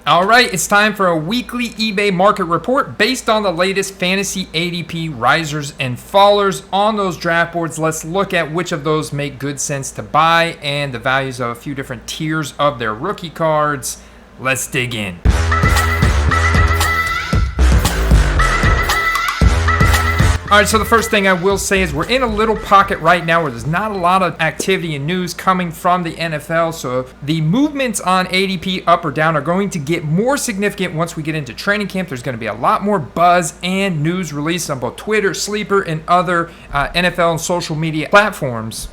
All right, it's time for a weekly eBay market report based on the latest Fantasy ADP Risers and Fallers on those draft boards. Let's look at which of those make good sense to buy and the values of a few different tiers of their rookie cards. Let's dig in. All right, so the first thing I will say is we're in a little pocket right now where there's not a lot of activity and news coming from the NFL. So the movements on ADP up or down are going to get more significant once we get into training camp. There's going to be a lot more buzz and news released on both Twitter, Sleeper, and other NFL and social media platforms.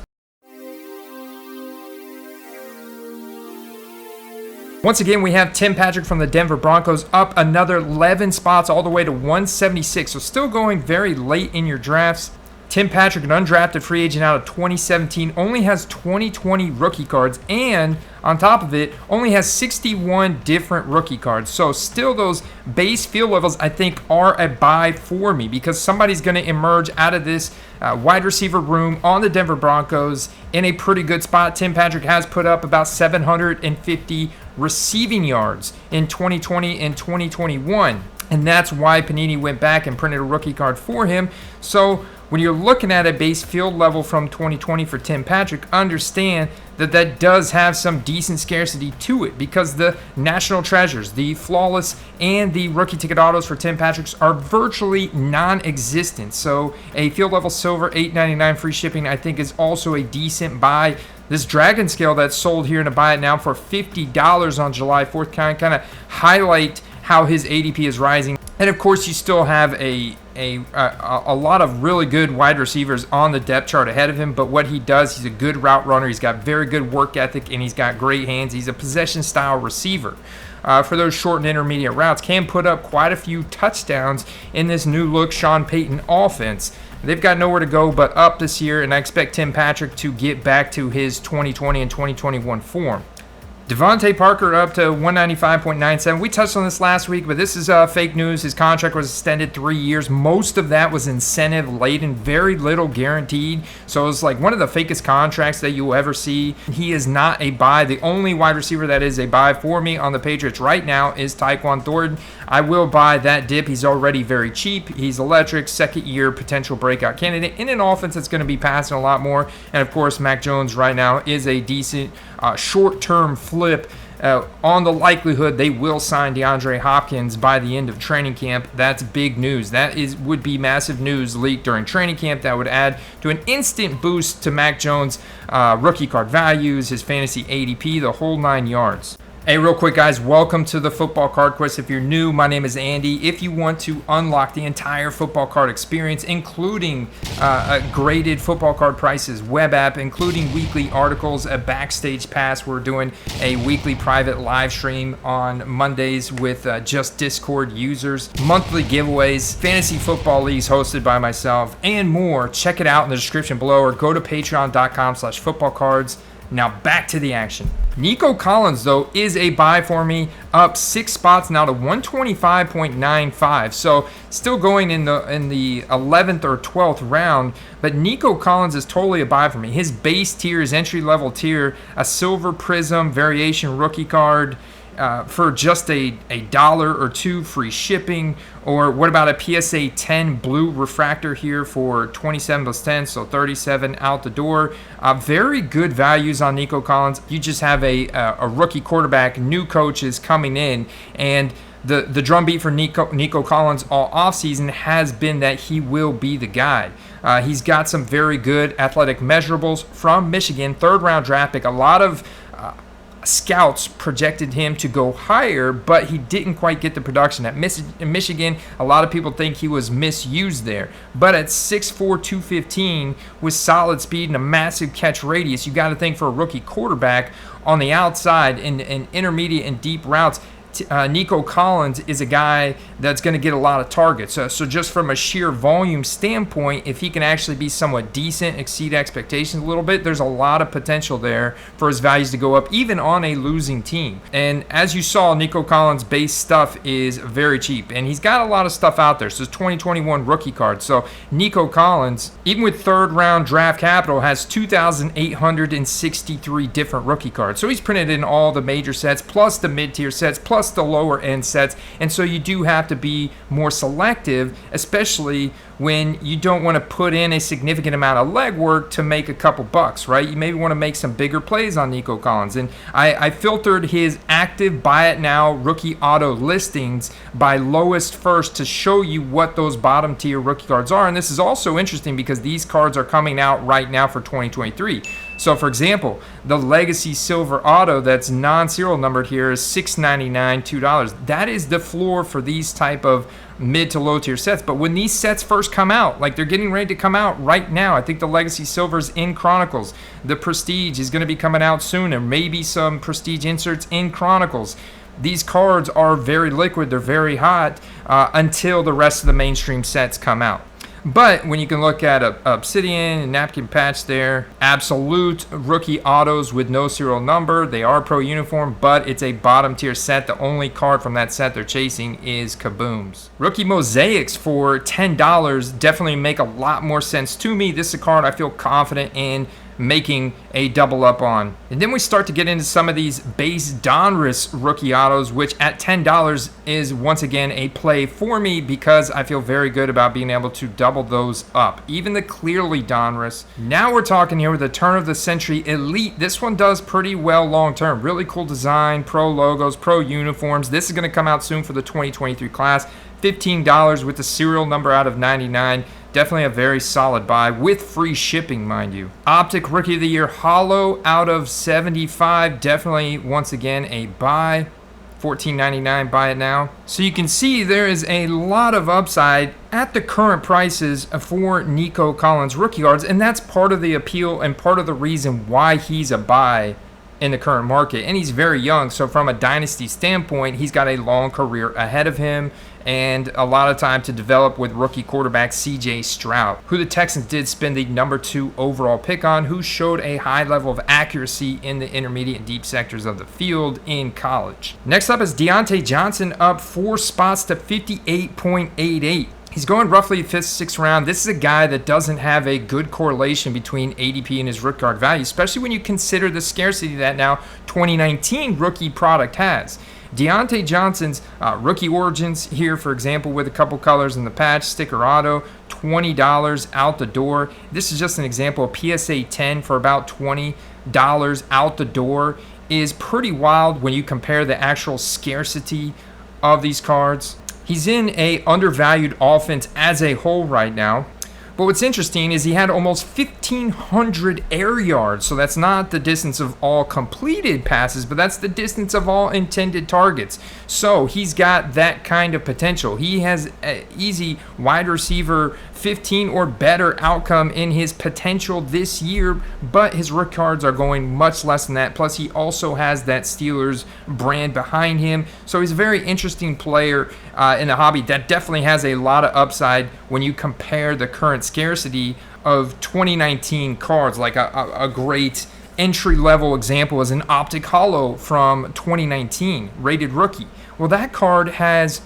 Once again, we have Tim Patrick from the Denver Broncos up another 11 spots all the way to 176. So still going very late in your drafts. Tim Patrick, an undrafted free agent out of 2017, only has 2020 rookie cards, and on top of it, only has 61 different rookie cards. So still those base field levels, I think, are a buy for me because somebody's going to emerge out of this wide receiver room on the Denver Broncos in a pretty good spot. Tim Patrick has put up about 750 receiving yards in 2020 and 2021, and that's why Panini went back and printed a rookie card for him. So when you're looking at a base field level from 2020 for Tim Patrick, understand that that does have some decent scarcity to it because the national treasures, the flawless, and the rookie ticket autos for Tim Patrick's are virtually non-existent. So a field level silver $8.99 free shipping I think is also a decent buy. This Dragon Scale that's sold here in a buy it now for $50 on July 4th kind of highlight how his ADP is rising. And of course, you still have a lot of really good wide receivers on the depth chart ahead of him. But what he does, he's a good route runner. He's got very good work ethic, and he's got great hands. He's a possession-style receiver. For those short and intermediate routes, can put up quite a few touchdowns in this new-look Sean Payton offense. They've got nowhere to go but up this year, and I expect Tim Patrick to get back to his 2020 and 2021 form. Devontae Parker up to 195.97. We touched on this last week, but this is fake news. His contract was extended 3 years. Most of that was incentive laden, very little guaranteed. So it's like one of the fakest contracts that you'll ever see. He is not a buy. The only wide receiver that is a buy for me on the Patriots right now is Tyquan Thornton. I will buy that dip. He's already very cheap. He's electric, second-year potential breakout candidate in an offense that's going to be passing a lot more. And, of course, Mac Jones right now is a decent short-term flip on the likelihood they will sign DeAndre Hopkins by the end of training camp. That's big news. That would be massive news leaked during training camp that would add to an instant boost to Mac Jones' rookie card values, his fantasy ADP, the whole 9 yards. Hey, real quick, guys, welcome to the Football Card Quest. If you're new, my name is Andy. If you want to unlock the entire football card experience, including graded football card prices, web app, including weekly articles, a backstage pass, we're doing a weekly private live stream on Mondays with just Discord users, monthly giveaways, fantasy football leagues hosted by myself, and more. Check it out in the description below or go to patreon.com/footballcards. Now back to the action. Nico Collins, though, is a buy for me, up 6 spots now to 125.95. So still going in the 11th or 12th round, but Nico Collins is totally a buy for me. His base tier, his entry-level tier, a silver prism variation rookie card, for just a $1 or $2 free shipping. Or what about a PSA 10 blue refractor here for 27 plus 10, so 37 out the door. Very good values on Nico Collins. You just have a rookie quarterback, new coaches coming in, and the drumbeat for Nico Collins all offseason has been that he will be the guy. He's got some very good athletic measurables from Michigan, 3rd-round draft pick. A lot of scouts projected him to go higher, but he didn't quite get the production at Michigan. A lot of people think he was misused there, but at 6'4", 215 with solid speed and a massive catch radius, you got to think for a rookie quarterback on the outside in intermediate and deep routes, Nico Collins is a guy that's going to get a lot of targets. So just from a sheer volume standpoint, if he can actually be somewhat decent, exceed expectations a little bit, there's a lot of potential there for his values to go up, even on a losing team. And as you saw, Nico Collins' base stuff is very cheap, and he's got a lot of stuff out there. So it's 2021 rookie card. So Nico Collins, even with 3rd-round draft capital, has 2,863 different rookie cards. So he's printed in all the major sets, plus the mid-tier sets, plus plus the lower end sets. And so you do have to be more selective, especially when you don't want to put in a significant amount of legwork to make a couple bucks, right? You maybe want to make some bigger plays on Nico Collins. And I filtered his active buy it now rookie auto listings by lowest first to show you what those bottom tier rookie cards are. And this is also interesting because these cards are coming out right now for 2023. So for example, the Legacy Silver Auto that's non-serial numbered here is $6.99, $2. That is the floor for these type of mid to low tier sets. But when these sets first come out, like they're getting ready to come out right now, I think the Legacy Silver's in Chronicles. The Prestige is going to be coming out soon, and maybe some Prestige inserts in Chronicles. These cards are very liquid, they're very hot until the rest of the mainstream sets come out. But when you can look at Obsidian and Napkin Patch there, absolute rookie autos with no serial number. They are pro uniform, but it's a bottom tier set. The only card from that set they're chasing is Kaboom's. Rookie Mosaics for $10 definitely make a lot more sense to me. This is a card I feel confident in making a double up on. And then we start to get into some of these base Donruss rookie autos, which at $10 is once again a play for me because I feel very good about being able to double those up. Even the clearly Donruss. Now we're talking here with the turn of the century elite. This one does pretty well long term. Really cool design, pro logos, pro uniforms. This is going to come out soon for the 2023 class. $15 with the serial number out of 99. Definitely a very solid buy with free shipping, mind you. Optic Rookie of the Year Hollow out of 75. Definitely, once again, a buy. $14.99, buy it now. So you can see there is a lot of upside at the current prices for Nico Collins rookie cards, and that's part of the appeal and part of the reason why he's a buy in the current market. And he's very young, so from a dynasty standpoint, he's got a long career ahead of him and a lot of time to develop with rookie quarterback C.J. Stroud, who the Texans did spend the number 2 overall pick on, who showed a high level of accuracy in the intermediate and deep sectors of the field in college. Next up is Deontay Johnson, up 4 spots to 58.88. He's going roughly 5th, 6th round. This is a guy that doesn't have a good correlation between ADP and his rookie card value, especially when you consider the scarcity that now 2019 rookie product has. Deontay Johnson's rookie origins here, for example, with a couple colors in the patch, sticker auto, $20 out the door. This is just an example of PSA 10 for about $20 out the door is pretty wild when you compare the actual scarcity of these cards. He's in a undervalued offense as a whole right now. But what's interesting is he had almost 1,500 air yards. So that's not the distance of all completed passes, but that's the distance of all intended targets. So he's got that kind of potential. He has an easy wide receiver 15 or better outcome in his potential this year, but his rookie cards are going much less than that. Plus, he also has that Steelers brand behind him. So he's a very interesting player in the hobby that definitely has a lot of upside when you compare the current scarcity of 2019 cards. Like a great entry-level example is an Optic Hollow from 2019, rated rookie. Well, that card has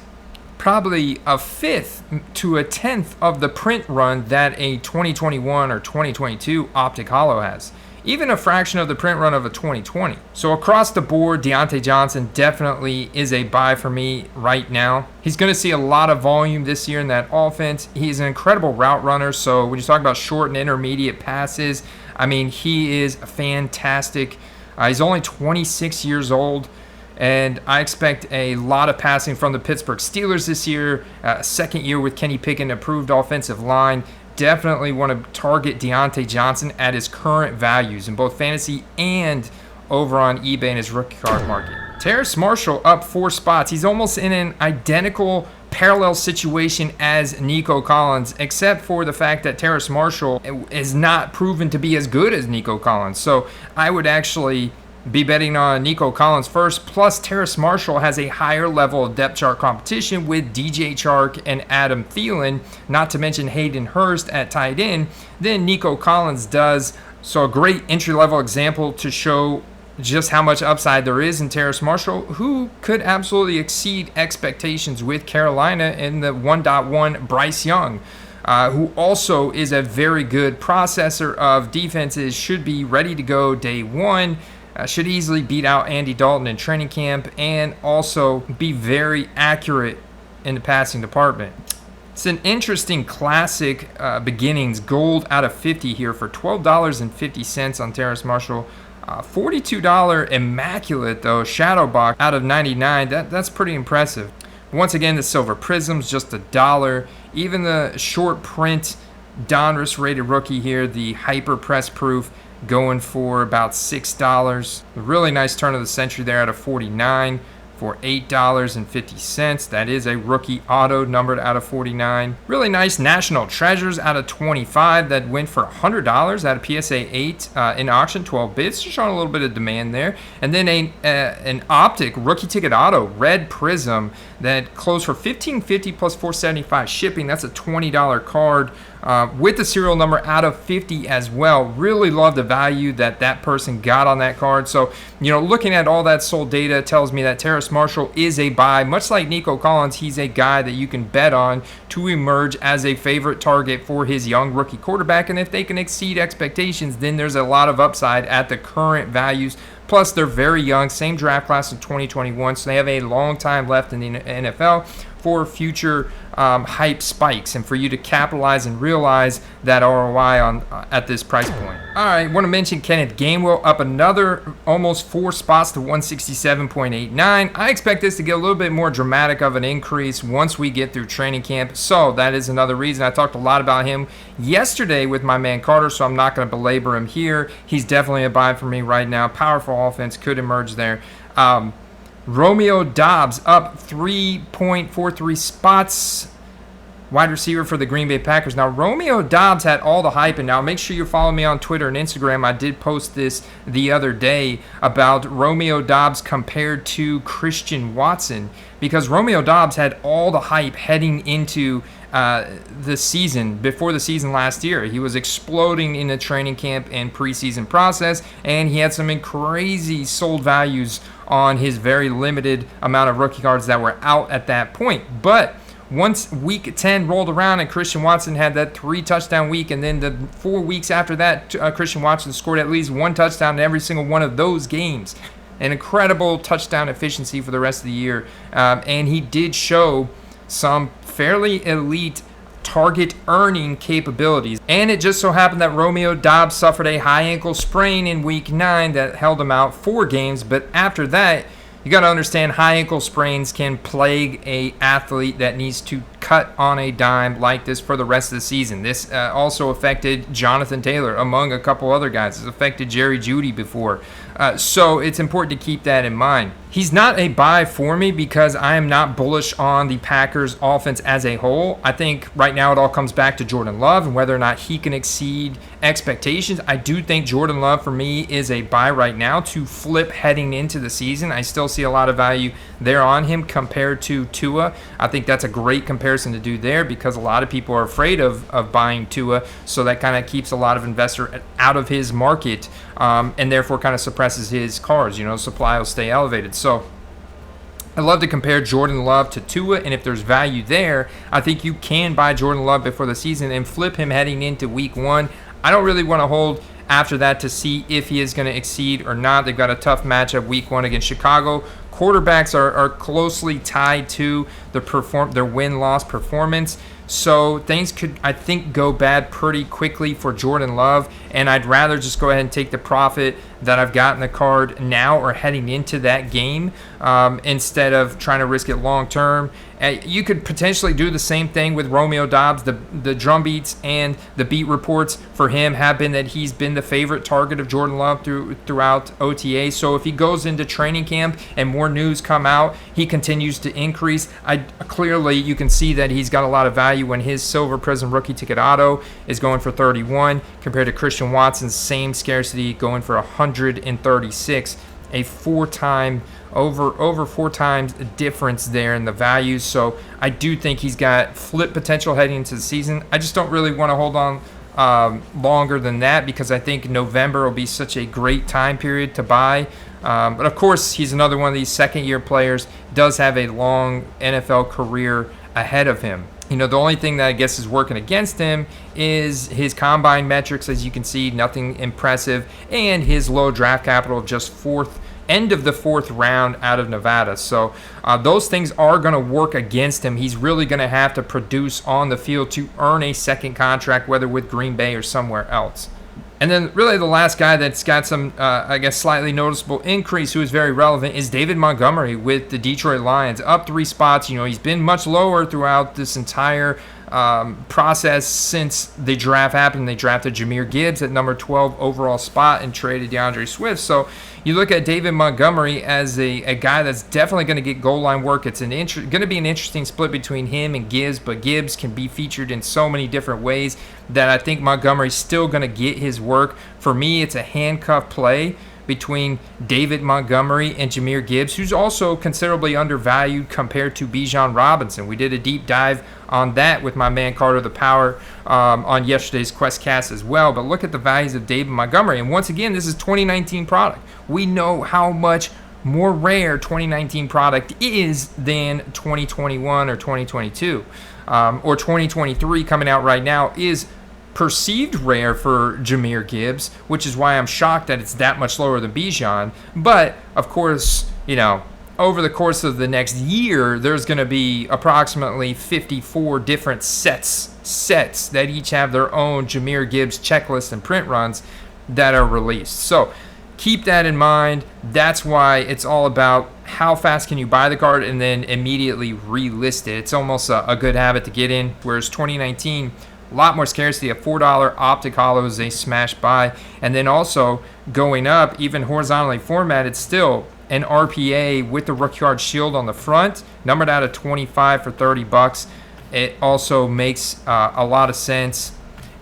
probably a 5th to a 10th of the print run that a 2021 or 2022 Optic Hollow has. Even a fraction of the print run of a 2020. So across the board, Deontay Johnson definitely is a buy for me right now. He's going to see a lot of volume this year in that offense. He's an incredible route runner. So when you talk about short and intermediate passes, I mean, he is fantastic. He's only 26 years old. And I expect a lot of passing from the Pittsburgh Steelers this year. Second year with Kenny Pickett, improved offensive line. Definitely want to target Deontay Johnson at his current values in both fantasy and over on eBay in his rookie card market. Terrace Marshall up 4 spots. He's almost in an identical parallel situation as Nico Collins, except for the fact that Terrace Marshall is not proven to be as good as Nico Collins. So I would actually be betting on Nico Collins first, plus Terrace Marshall has a higher level of depth chart competition with DJ Chark and Adam Thielen, not to mention Hayden Hurst at tight end, than Nico Collins does. So a great entry-level example to show just how much upside there is in Terrace Marshall, who could absolutely exceed expectations with Carolina in the 1.1 Bryce Young, who also is a very good processor of defenses, should be ready to go day one. should easily beat out Andy Dalton in training camp and also be very accurate in the passing department. It's an interesting classic beginnings gold out of 50 here for $12.50 on Terrace Marshall. $42 immaculate though shadow box out of 99. That's pretty impressive. Once again, the silver prisms just $1. Even the short print Donruss rated rookie here, the hyper press proof, going for about $6. A really nice turn of the century there out of 49 for $8.50. That is a rookie auto numbered out of 49. Really nice national treasures out of 25 that went for $100 out of PSA 8 in auction, 12 bits, just showing a little bit of demand there. And then an optic rookie ticket auto red prism that closed for $15.50 plus $4.75 shipping. That's a $20 card. With the serial number out of 50 as well. Really love the value that person got on that card. So, looking at all that sold data tells me that Terrace Marshall is a buy. Much like Nico Collins, he's a guy that you can bet on to emerge as a favorite target for his young rookie quarterback. And if they can exceed expectations, then there's a lot of upside at the current values. Plus, they're very young, same draft class in 2021, so they have a long time left in the NFL for future hype spikes and for you to capitalize and realize that ROI at this price point. All right, want to mention Kenneth Gainwell up another almost 4 spots to 167.89. I expect this to get a little bit more dramatic of an increase once we get through training camp. So that is another reason. I talked a lot about him yesterday with my man Carter, so I'm not going to belabor him here. He's definitely a buy for me right now. Powerful offense could emerge there. Romeo Doubs up 3.43 spots, wide receiver for the Green Bay Packers. Now, Romeo Doubs had all the hype, and now make sure you follow me on Twitter and Instagram. I did post this the other day about Romeo Doubs compared to Christian Watson, because Romeo Doubs had all the hype heading into the season, before the season last year. He was exploding in the training camp and preseason process, and he had some crazy sold values on his very limited amount of rookie cards that were out at that point. But once week 10 rolled around and Christian Watson had that 3-touchdown week, and then the 4 weeks after that, Christian Watson scored at least 1 touchdown in every single one of those games. An incredible touchdown efficiency for the rest of the year. And he did show some fairly elite target earning capabilities. And it just so happened that Romeo Doubs suffered a high ankle sprain in week 9 that held him out 4 games. But after that, you got to understand high ankle sprains can plague a athlete that needs to cut on a dime like this for the rest of the season. This also affected Jonathan Taylor, among a couple other guys. It's affected Jerry Jeudy before. So it's important to keep that in mind. He's not a buy for me because I am not bullish on the Packers offense as a whole. I think right now it all comes back to Jordan Love and whether or not he can exceed expectations. I do think Jordan Love for me is a buy right now to flip heading into the season. I still see a lot of value there on him compared to Tua. I think that's a great comparison to do there because a lot of people are afraid of buying Tua, so that kind of keeps a lot of investor out of his market, and therefore kind of suppresses his cards. Supply will stay elevated. So I love to compare Jordan Love to Tua, and if there's value there, I think you can buy Jordan Love before the season and flip him heading into week 1. I don't really want to hold after that to see if he is going to exceed or not. They've got a tough matchup week 1 against Chicago. Quarterbacks are closely tied to their win-loss performance. So things could, I think, go bad pretty quickly for Jordan Love, and I'd rather just go ahead and take the profit that I've got in the card now or heading into that game instead of trying to risk it long term. You could potentially do the same thing with Romeo Doubs. The drum beats and the beat reports for him have been that he's been the favorite target of Jordan Love throughout OTA. So if he goes into training camp and more news come out, he continues to increase. Clearly, you can see that he's got a lot of value when his Silver Prism rookie ticket auto is going for 31 compared to Christian Watson's same scarcity going for 136. A over 4 times difference there in the values. So I do think he's got flip potential heading into the season. I just don't really want to hold on longer than that because I think November will be such a great time period to buy. But of course, he's another one of these second-year players, does have a long NFL career ahead of him. You know, the only thing that I guess is working against him is his combine metrics. As you can see, nothing impressive, and his low draft capital of just end of the fourth round out of Nevada. So those things are going to work against him. He's really going to have to produce on the field to earn a second contract, whether with Green Bay or somewhere else. And then really the last guy that's got some, I guess, slightly noticeable increase, who is very relevant, is David Montgomery with the Detroit Lions. Up 3 spots. You know, he's been much lower throughout this entire process since the draft happened. They drafted Jahmyr Gibbs at number 12 overall spot and traded DeAndre Swift. So you look at David Montgomery as a guy that's definitely going to get goal line work. It's going to be an interesting split between him and Gibbs, but Gibbs can be featured in so many different ways that I think Montgomery's still going to get his work. For me, it's a handcuff play between David Montgomery and Jahmyr Gibbs, who's also considerably undervalued compared to Bijan Robinson. We did a deep dive on that with my man Carter the Power on yesterday's QuestCast as well. But look at the values of David Montgomery. And once again, this is 2019 product. We know how much more rare 2019 product is than 2021 or 2022. Or 2023 coming out right now is perceived rare for Jahmyr Gibbs, which is why I'm shocked that it's that much lower than Bijan. But of course, you know, over the course of the next year, there's going to be approximately 54 different sets that each have their own Jahmyr Gibbs checklist and print runs that are released. So keep that in mind. That's why it's all about how fast can you buy the card and then immediately relist it. It's almost a good habit to get in, whereas 2019, a lot more scarcity. A $4 optic holo is a smash buy. And then also going up, even horizontally formatted, still an RPA with the rookie card shield on the front, numbered out of 25 for $30. It also makes a lot of sense.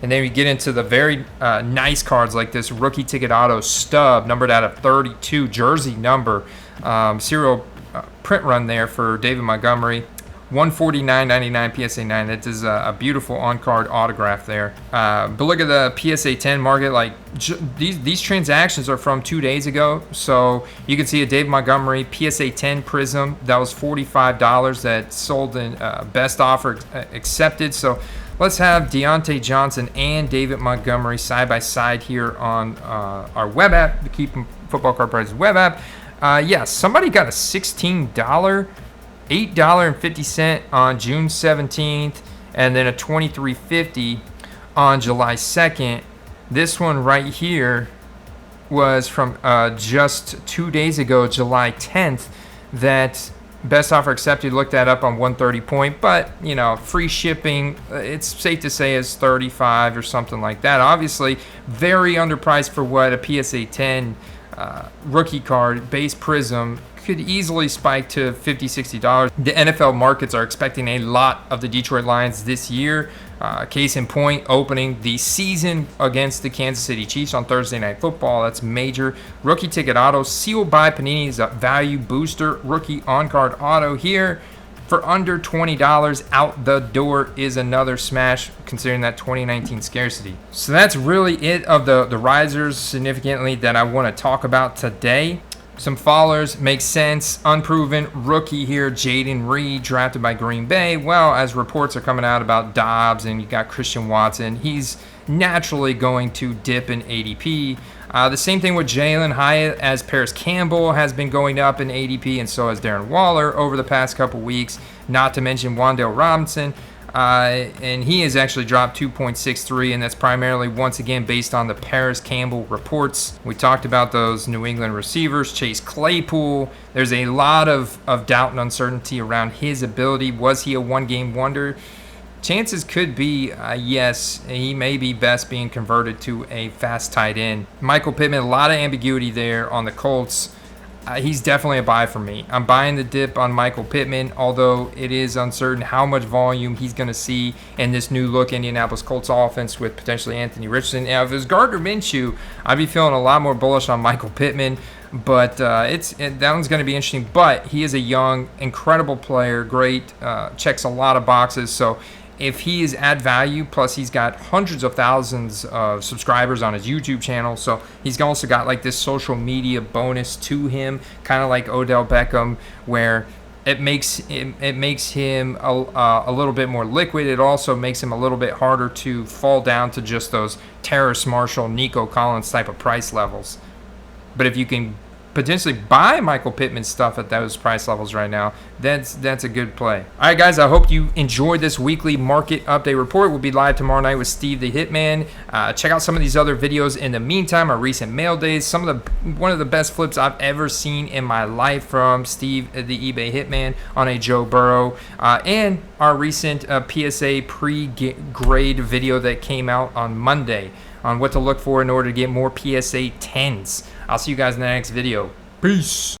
And then we get into the very nice cards like this rookie ticket auto stub, numbered out of 32, jersey number, serial print run there for David Montgomery. $149.99 PSA 9. That is a beautiful on-card autograph there. But look at the PSA 10 market. Like these transactions are from 2 days ago. So you can see a David Montgomery PSA 10 Prism that was $45 that sold in best offer accepted. So let's have Deontay Johnson and David Montgomery side by side here on our web app, the Keep Football Card Prices web app. Yes, somebody got a $16. $8.50 on June 17th, and then a $23.50 on July 2nd. This one right here was from just 2 days ago, July 10th, that best offer accepted. Looked that up on 130 point, but you know, free shipping, it's safe to say is 35 or something like that. Obviously, very underpriced for what a PSA 10 rookie card base Prism could easily spike to $50, $60. The NFL markets are expecting a lot of the Detroit Lions this year. Case in point, opening the season against the Kansas City Chiefs on Thursday Night Football. That's major. Rookie ticket auto sealed by Panini is a value booster rookie on-card auto here for under $20 out the door is another smash considering that 2019 scarcity. So that's really it of the risers significantly that I want to talk about today. Some fallers make sense. Unproven rookie here, Jaden Reed, drafted by Green Bay. Well, as reports are coming out about Dobbs and you got Christian Watson, he's naturally going to dip in ADP. The same thing with Jalen Hyatt, as Paris Campbell has been going up in ADP, and so has Darren Waller over the past couple weeks. Not to mention Wan'Dale Robinson. And he has actually dropped 2.63, and that's primarily, once again, based on the Paris Campbell reports. We talked about those New England receivers, Chase Claypool. There's a lot of doubt and uncertainty around his ability. Was he a one-game wonder? Chances could be yes, he may be best being converted to a fast tight end. Michael Pittman, a lot of ambiguity there on the Colts. He's definitely a buy for me. I'm buying the dip on Michael Pittman, although it is uncertain how much volume he's going to see in this new look Indianapolis Colts offense with potentially Anthony Richardson. Now, if it was Gardner Minshew, I'd be feeling a lot more bullish on Michael Pittman, but that one's going to be interesting. But he is a young, incredible player, great, checks a lot of boxes. So if he is at value, plus he's got hundreds of thousands of subscribers on his YouTube channel, so he's also got like this social media bonus to him, kind of like Odell Beckham, where it makes him a little bit more liquid. It also makes him a little bit harder to fall down to just those Terrace Marshall, Nico Collins type of price levels. But if you can potentially buy Michael Pittman stuff at those price levels right now, that's a good play. All right, guys, I hope you enjoyed this weekly market update report. We'll be live tomorrow night with Steve the Hitman. Check out some of these other videos in the meantime, our recent mail days, one of the best flips I've ever seen in my life from Steve the eBay Hitman on a Joe Burrow, and our recent PSA pre-grade video that came out on Monday on what to look for in order to get more PSA 10s. I'll see you guys in the next video. Peace.